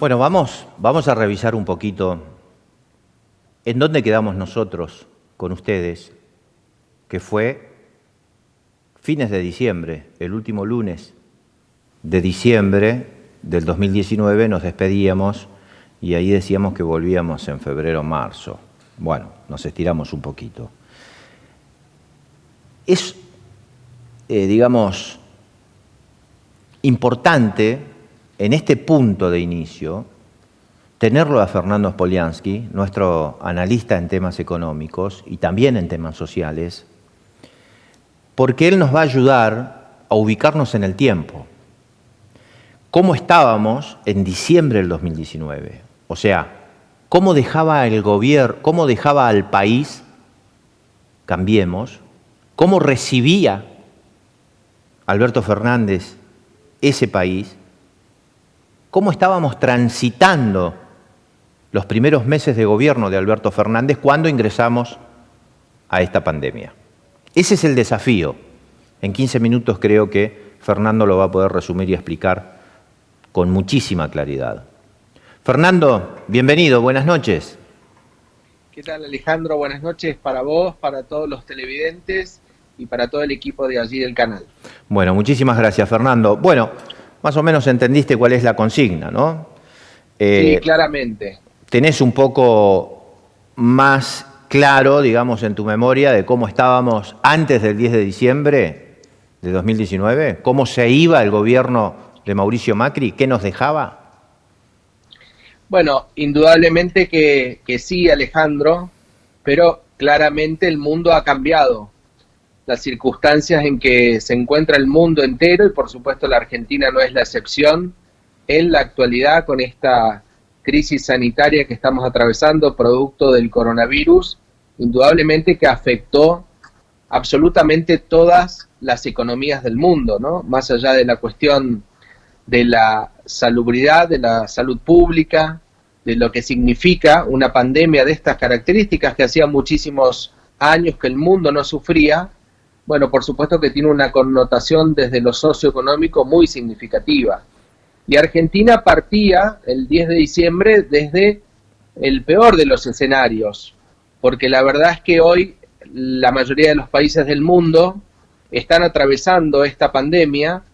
Bueno, vamos a revisar un poquito en dónde quedamos nosotros con ustedes, que fue fines de diciembre, el último lunes de diciembre del 2019 nos despedíamos y ahí decíamos que volvíamos en febrero o marzo. Bueno, nos estiramos un poquito. Es, digamos, importante en este punto de inicio tenerlo a Fernando Spoliansky, nuestro analista en temas económicos y también en temas sociales, porque él nos va a ayudar a ubicarnos en el tiempo. ¿Cómo estábamos en diciembre del 2019? O sea, ¿cómo dejaba el gobierno, cómo dejaba al país, Cambiemos, cómo recibía Alberto Fernández ese país, cómo estábamos transitando los primeros meses de gobierno de Alberto Fernández cuando ingresamos a esta pandemia? Ese es el desafío. En 15 minutos creo que Fernando lo va a poder resumir y explicar con muchísima claridad. Fernando, bienvenido, buenas noches. ¿Qué tal, Alejandro? Buenas noches para vos, para todos los televidentes y para todo el equipo de allí del canal. Bueno, muchísimas gracias, Fernando. Bueno, más o menos entendiste cuál es la consigna, ¿no? Sí, claramente. ¿Tenés un poco más claro, digamos, en tu memoria de cómo estábamos antes del 10 de diciembre de 2019? ¿Cómo se iba el gobierno de Mauricio Macri? ¿Qué nos dejaba? Bueno, indudablemente que sí, Alejandro, pero claramente el mundo ha cambiado. Las circunstancias en que se encuentra el mundo entero, y por supuesto la Argentina no es la excepción, en la actualidad con esta crisis sanitaria que estamos atravesando, producto del coronavirus, indudablemente que afectó absolutamente todas las economías del mundo, ¿no? Más allá de la cuestión de la salubridad, de la salud pública, de lo que significa una pandemia de estas características que hacía muchísimos años que el mundo no sufría. Bueno, por supuesto que tiene una connotación desde lo socioeconómico muy significativa. Y Argentina partía el 10 de diciembre desde el peor de los escenarios, porque la verdad es que hoy la mayoría de los países del mundo están atravesando esta pandemia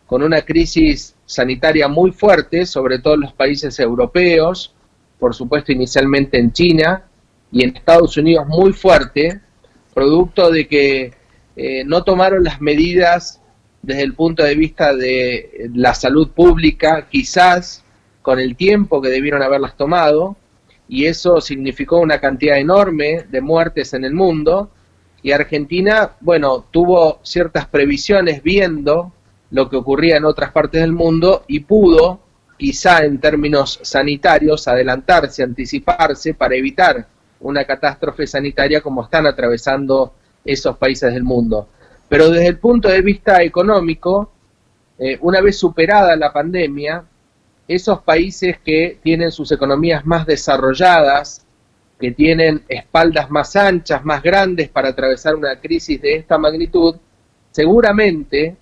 con una crisis sanitaria muy fuerte, sobre todo en los países europeos, por supuesto inicialmente en China y en Estados Unidos muy fuerte, producto de que no tomaron las medidas desde el punto de vista de la salud pública, quizás con el tiempo que debieron haberlas tomado, y eso significó una cantidad enorme de muertes en el mundo, y Argentina, bueno, tuvo ciertas previsiones viendo lo que ocurría en otras partes del mundo y pudo, quizá en términos sanitarios, adelantarse, anticiparse para evitar una catástrofe sanitaria como están atravesando esos países del mundo. Pero desde el punto de vista económico, una vez superada la pandemia, esos países que tienen sus economías más desarrolladas, que tienen espaldas más anchas, más grandes para atravesar una crisis de esta magnitud, seguramente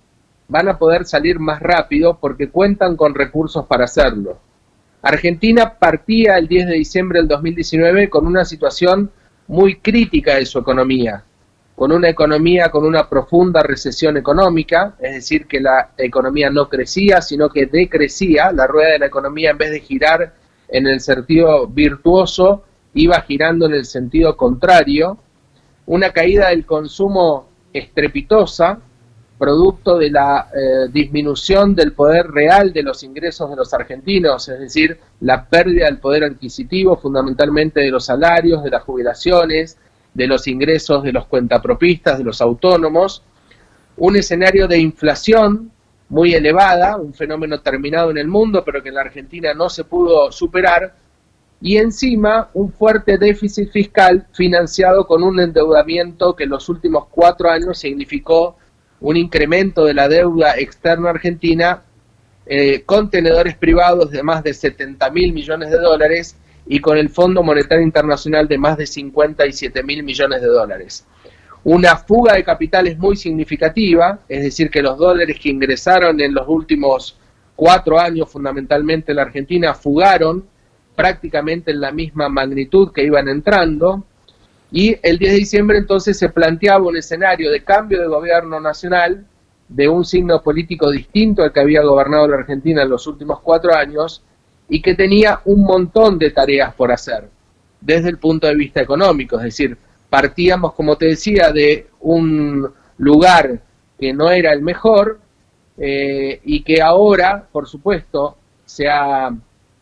van a poder salir más rápido porque cuentan con recursos para hacerlo. Argentina partía el 10 de diciembre del 2019 con una situación muy crítica de su economía, con una profunda recesión económica, es decir, que la economía no crecía, sino que decrecía, la rueda de la economía en vez de girar en el sentido virtuoso, iba girando en el sentido contrario, una caída del consumo estrepitosa, producto de la disminución del poder real de los ingresos de los argentinos, es decir, la pérdida del poder adquisitivo, fundamentalmente de los salarios, de las jubilaciones, de los ingresos de los cuentapropistas, de los autónomos, un escenario de inflación muy elevada, un fenómeno terminado en el mundo, pero que en la Argentina no se pudo superar, y encima un fuerte déficit fiscal financiado con un endeudamiento que en los últimos 4 años significó un incremento de la deuda externa argentina, con tenedores privados de más de 70.000 millones de dólares y con el Fondo Monetario Internacional de más de 57.000 millones de dólares. Una fuga de capitales muy significativa, es decir, que los dólares que ingresaron en los últimos 4 años fundamentalmente en la Argentina fugaron prácticamente en la misma magnitud que iban entrando, y el 10 de diciembre entonces se planteaba un escenario de cambio de gobierno nacional, de un signo político distinto al que había gobernado la Argentina en los últimos 4 años, y que tenía un montón de tareas por hacer, desde el punto de vista económico. Es decir, partíamos, como te decía, de un lugar que no era el mejor, y que ahora, por supuesto, se ha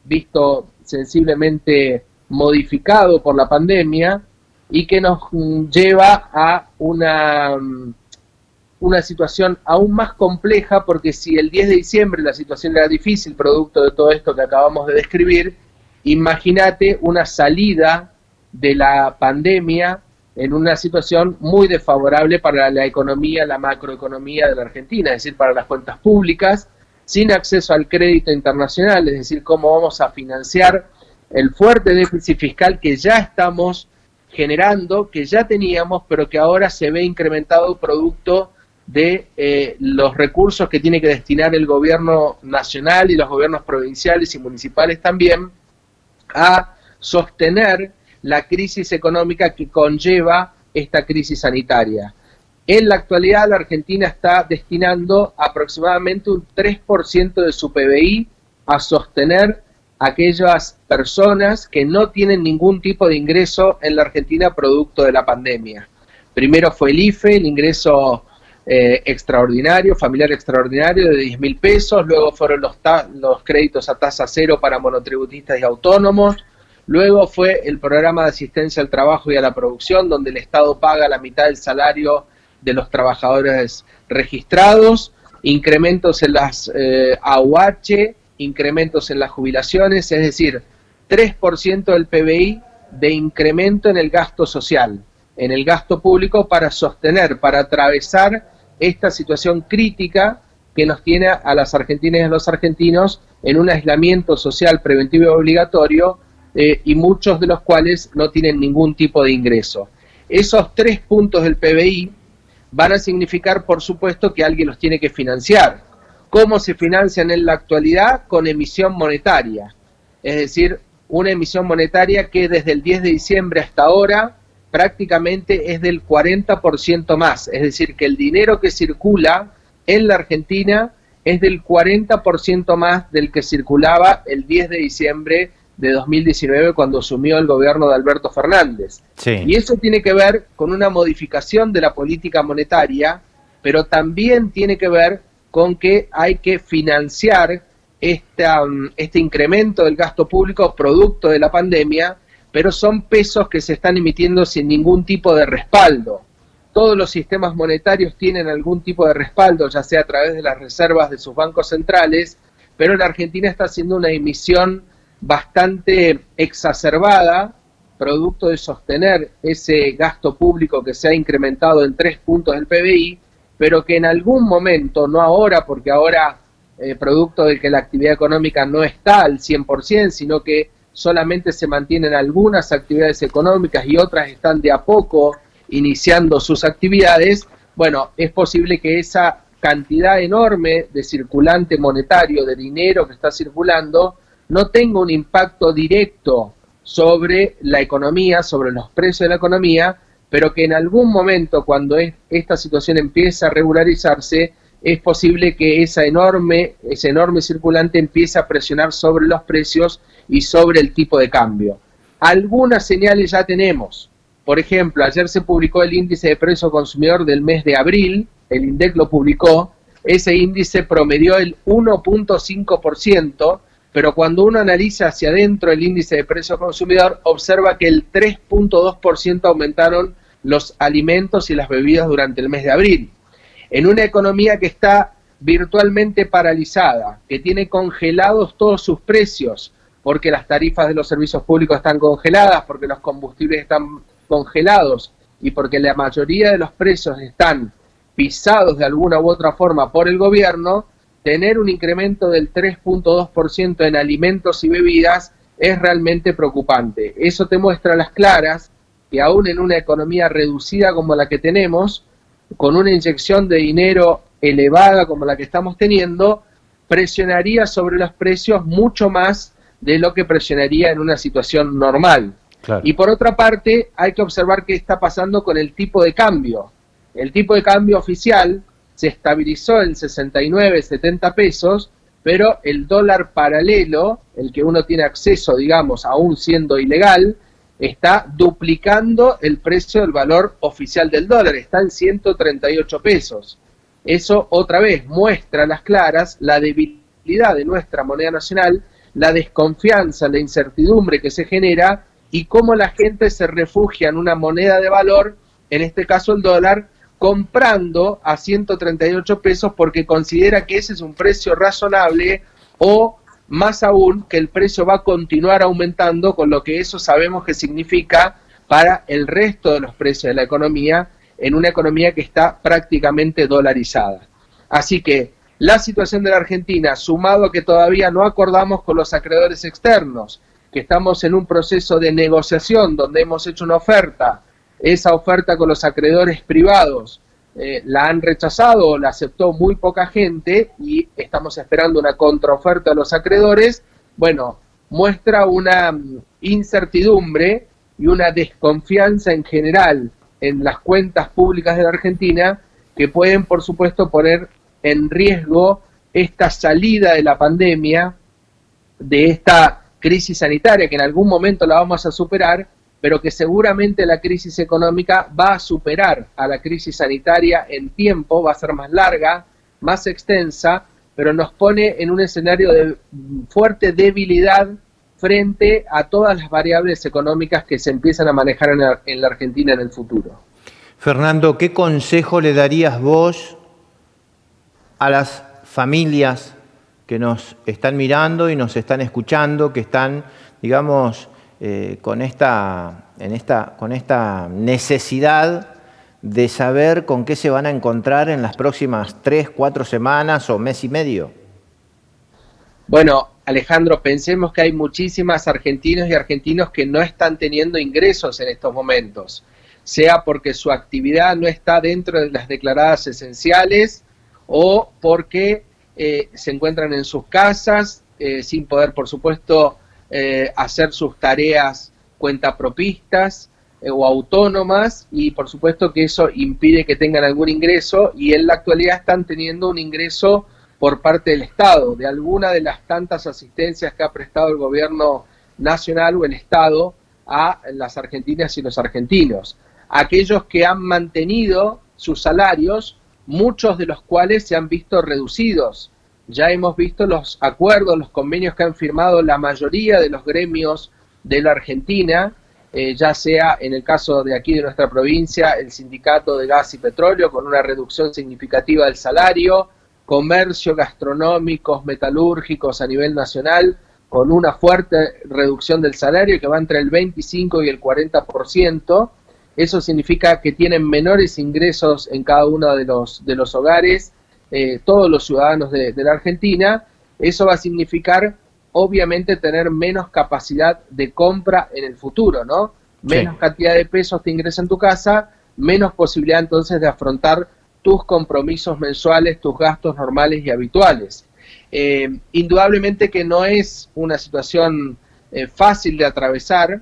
visto sensiblemente modificado por la pandemia, y que nos lleva a una situación aún más compleja, porque si el 10 de diciembre la situación era difícil, producto de todo esto que acabamos de describir, imagínate una salida de la pandemia en una situación muy desfavorable para la economía, la macroeconomía de la Argentina, es decir, para las cuentas públicas, sin acceso al crédito internacional, es decir, cómo vamos a financiar el fuerte déficit fiscal que ya estamos generando, que ya teníamos, pero que ahora se ve incrementado producto de los recursos que tiene que destinar el gobierno nacional y los gobiernos provinciales y municipales también a sostener la crisis económica que conlleva esta crisis sanitaria. En la actualidad la Argentina está destinando aproximadamente un 3% de su PBI a sostener a aquellas personas que no tienen ningún tipo de ingreso en la Argentina producto de la pandemia. Primero fue el IFE, el ingreso extraordinario, familiar extraordinario de 10.000 pesos, luego fueron los créditos a tasa cero para monotributistas y autónomos, luego fue el programa de asistencia al trabajo y a la producción, donde el Estado paga la mitad del salario de los trabajadores registrados, incrementos en las AUH, incrementos en las jubilaciones, es decir, 3% del PBI de incremento en el gasto social, en el gasto público, para sostener, para atravesar esta situación crítica que nos tiene a las argentinas y a los argentinos en un aislamiento social preventivo y obligatorio, y muchos de los cuales no tienen ningún tipo de ingreso. Esos 3 puntos del PBI van a significar, por supuesto, que alguien los tiene que financiar. ¿Cómo se financian en la actualidad? Con emisión monetaria, es decir, una emisión monetaria que desde el 10 de diciembre hasta ahora prácticamente es del 40% más, es decir, que el dinero que circula en la Argentina es del 40% más del que circulaba el 10 de diciembre de 2019 cuando asumió el gobierno de Alberto Fernández. Sí. Y eso tiene que ver con una modificación de la política monetaria, pero también tiene que ver con que hay que financiar este incremento del gasto público producto de la pandemia, pero son pesos que se están emitiendo sin ningún tipo de respaldo. Todos los sistemas monetarios tienen algún tipo de respaldo, ya sea a través de las reservas de sus bancos centrales, pero la Argentina está haciendo una emisión bastante exacerbada, producto de sostener ese gasto público que se ha incrementado en 3 puntos del PBI, pero que en algún momento, no ahora, porque ahora producto de que la actividad económica no está al 100%, sino que solamente se mantienen algunas actividades económicas y otras están de a poco iniciando sus actividades, bueno, es posible que esa cantidad enorme de circulante monetario, de dinero que está circulando, no tenga un impacto directo sobre la economía, sobre los precios de la economía, pero que en algún momento, cuando esta situación empiece a regularizarse, es posible que ese enorme circulante empiece a presionar sobre los precios y sobre el tipo de cambio. Algunas señales ya tenemos. Por ejemplo, ayer se publicó el índice de precio consumidor del mes de abril, el INDEC lo publicó, ese índice promedió el 1.5%, pero cuando uno analiza hacia adentro el índice de precio consumidor, observa que el 3.2% aumentaron los alimentos y las bebidas durante el mes de abril. En una economía que está virtualmente paralizada, que tiene congelados todos sus precios, porque las tarifas de los servicios públicos están congeladas, porque los combustibles están congelados y porque la mayoría de los precios están pisados de alguna u otra forma por el gobierno, tener un incremento del 3.2% en alimentos y bebidas es realmente preocupante. Eso te muestra a las claras que aún en una economía reducida como la que tenemos, con una inyección de dinero elevada como la que estamos teniendo, presionaría sobre los precios mucho más de lo que presionaría en una situación normal. Claro. Y por otra parte, hay que observar qué está pasando con el tipo de cambio. El tipo de cambio oficial se estabilizó en 69, 70 pesos, pero el dólar paralelo, el que uno tiene acceso, digamos, aún siendo ilegal, está duplicando el precio del valor oficial del dólar, está en 138 pesos. Eso otra vez muestra a las claras la debilidad de nuestra moneda nacional, la desconfianza, la incertidumbre que se genera y cómo la gente se refugia en una moneda de valor, en este caso el dólar, comprando a 138 pesos porque considera que ese es un precio razonable, o más aún que el precio va a continuar aumentando, con lo que eso sabemos que significa para el resto de los precios de la economía, en una economía que está prácticamente dolarizada. Así que la situación de la Argentina, sumado a que todavía no acordamos con los acreedores externos, que estamos en un proceso de negociación donde hemos hecho una oferta, esa oferta con los acreedores privados la han rechazado, la aceptó muy poca gente y estamos esperando una contraoferta de los acreedores. Bueno, muestra una incertidumbre y una desconfianza en general en las cuentas públicas de la Argentina que pueden, por supuesto, poner en riesgo esta salida de la pandemia, de esta crisis sanitaria que en algún momento la vamos a superar, pero que seguramente la crisis económica va a superar a la crisis sanitaria en tiempo, va a ser más larga, más extensa, pero nos pone en un escenario de fuerte debilidad frente a todas las variables económicas que se empiezan a manejar en la Argentina en el futuro. Fernando, ¿qué consejo le darías vos a las familias que nos están mirando y nos están escuchando, que están, digamos, con esta necesidad de saber con qué se van a encontrar en las próximas 3, 4 semanas o mes y medio? Bueno, Alejandro, pensemos que hay muchísimas argentinos y argentinos que no están teniendo ingresos en estos momentos, sea porque su actividad no está dentro de las declaradas esenciales o porque se encuentran en sus casas sin poder, por supuesto, hacer sus tareas cuentapropistas o autónomas, y por supuesto que eso impide que tengan algún ingreso, y en la actualidad están teniendo un ingreso por parte del Estado, de alguna de las tantas asistencias que ha prestado el gobierno nacional o el Estado a las argentinas y los argentinos. Aquellos que han mantenido sus salarios, muchos de los cuales se han visto reducidos. Ya hemos visto los acuerdos, los convenios que han firmado la mayoría de los gremios de la Argentina, ya sea en el caso de aquí de nuestra provincia, el sindicato de gas y petróleo con una reducción significativa del salario, comercio, gastronómicos, metalúrgicos a nivel nacional con una fuerte reducción del salario que va entre el 25 y el 40%. Eso significa que tienen menores ingresos en cada uno de los hogares, todos los ciudadanos de la Argentina. Eso va a significar, obviamente, tener menos capacidad de compra en el futuro, ¿no? Menos cantidad de pesos te ingresa en tu casa, menos posibilidad entonces de afrontar tus compromisos mensuales, tus gastos normales y habituales. Indudablemente que no es una situación fácil de atravesar.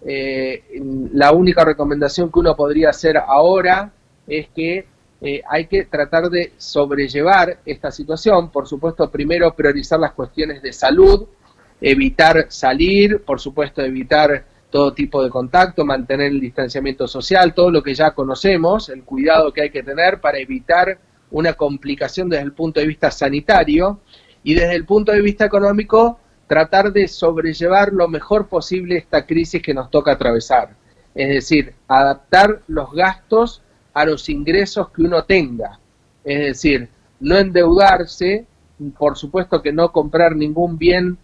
La única recomendación que uno podría hacer ahora es que hay que tratar de sobrellevar esta situación. Por supuesto, primero priorizar las cuestiones de salud, evitar salir, por supuesto evitar todo tipo de contacto, mantener el distanciamiento social, todo lo que ya conocemos, el cuidado que hay que tener para evitar una complicación desde el punto de vista sanitario, y desde el punto de vista económico tratar de sobrellevar lo mejor posible esta crisis que nos toca atravesar. Es decir, adaptar los gastos a los ingresos que uno tenga. Es decir, no endeudarse, por supuesto que no comprar ningún bien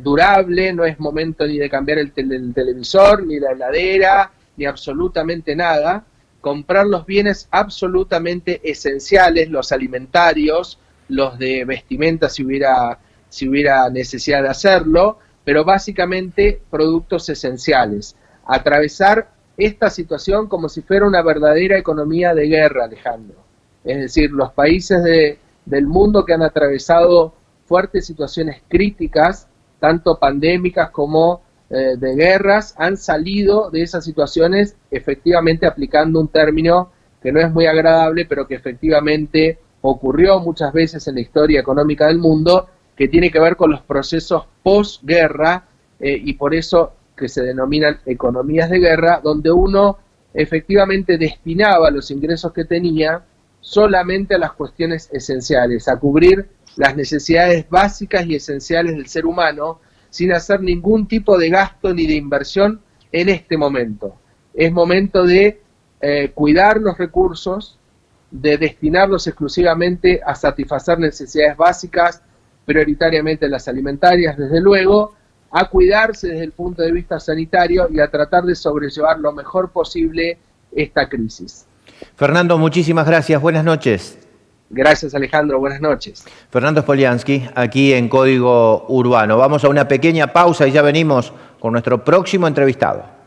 durable, no es momento ni de cambiar el televisor, ni la heladera, ni absolutamente nada. Comprar los bienes absolutamente esenciales, los alimentarios, los de vestimenta si hubiera necesidad de hacerlo, pero básicamente productos esenciales. Atravesar esta situación como si fuera una verdadera economía de guerra, Alejandro. Es decir, los países del mundo que han atravesado fuertes situaciones críticas, tanto pandémicas como de guerras, han salido de esas situaciones efectivamente aplicando un término que no es muy agradable, pero que efectivamente ocurrió muchas veces en la historia económica del mundo, que tiene que ver con los procesos posguerra, y por eso que se denominan economías de guerra, donde uno efectivamente destinaba los ingresos que tenía solamente a las cuestiones esenciales, a cubrir las necesidades básicas y esenciales del ser humano, sin hacer ningún tipo de gasto ni de inversión en este momento. Es momento de cuidar los recursos, de destinarlos exclusivamente a satisfacer necesidades básicas, prioritariamente las alimentarias, desde luego, a cuidarse desde el punto de vista sanitario y a tratar de sobrellevar lo mejor posible esta crisis. Fernando, muchísimas gracias. Buenas noches. Gracias, Alejandro. Buenas noches. Fernando Spoliansky, aquí en Código Urbano. Vamos a una pequeña pausa y ya venimos con nuestro próximo entrevistado.